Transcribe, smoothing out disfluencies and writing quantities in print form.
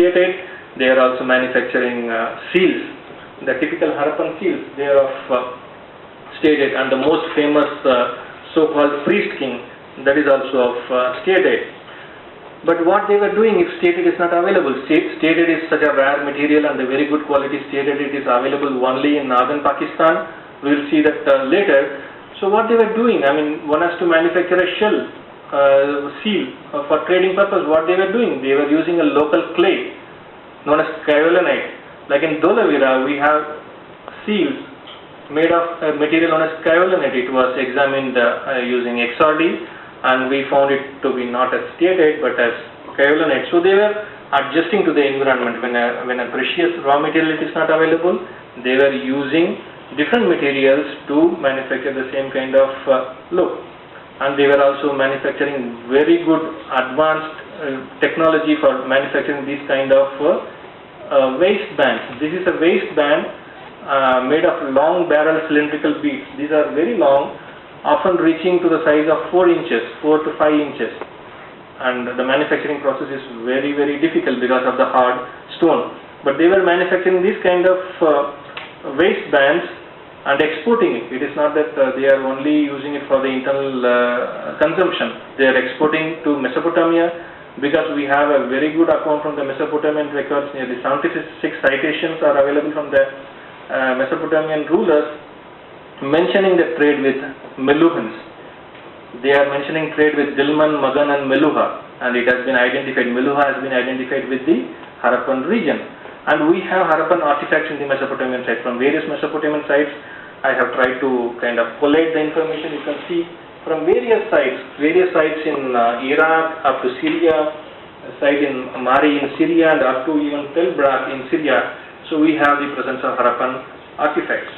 stated. They are also manufacturing seals. The typical Harappan seals, they are of stated, and the most famous so-called priest king, that is also of stated. But what they were doing, if stated is not available, stated is such a rare material and a very good quality stated, it is available only in northern Pakistan. We will see that later. So what they were doing, I mean, one has to manufacture a shell, seal for trading purpose. What they were doing, they were using a local clay known as kaolinite. Like in Dholavira, we have seals made of a material known as kaolinite. It was examined using XRD, and we found it to be not as stated but as kaolinite. So they were adjusting to the environment. When a precious raw material is not available, they were using different materials to manufacture the same kind of look. And they were also manufacturing very good advanced technology for manufacturing these kind of waistbands. This is a waistband made of long barrel cylindrical beads. These are very long, often reaching to the size of 4 inches, 4 to 5 inches. And the manufacturing process is very, very difficult because of the hard stone. But they were manufacturing these kind of waistbands and exporting it. It is not that they are only using it for the internal consumption. They are exporting to Mesopotamia, because we have a very good account from the Mesopotamian records. Nearly 76 citations are available from the Mesopotamian rulers mentioning the trade with Meluhans. They are mentioning trade with Dilmun, Magan and Meluha, and it has been identified, Meluha has been identified with the Harappan region. And we have Harappan artifacts in the Mesopotamian site. From various Mesopotamian sites, I have tried to kind of collate the information. You can see from various sites in Iraq up to Syria, a site in Mari in Syria, and up to even Tel Brak in Syria. So we have the presence of Harappan artifacts.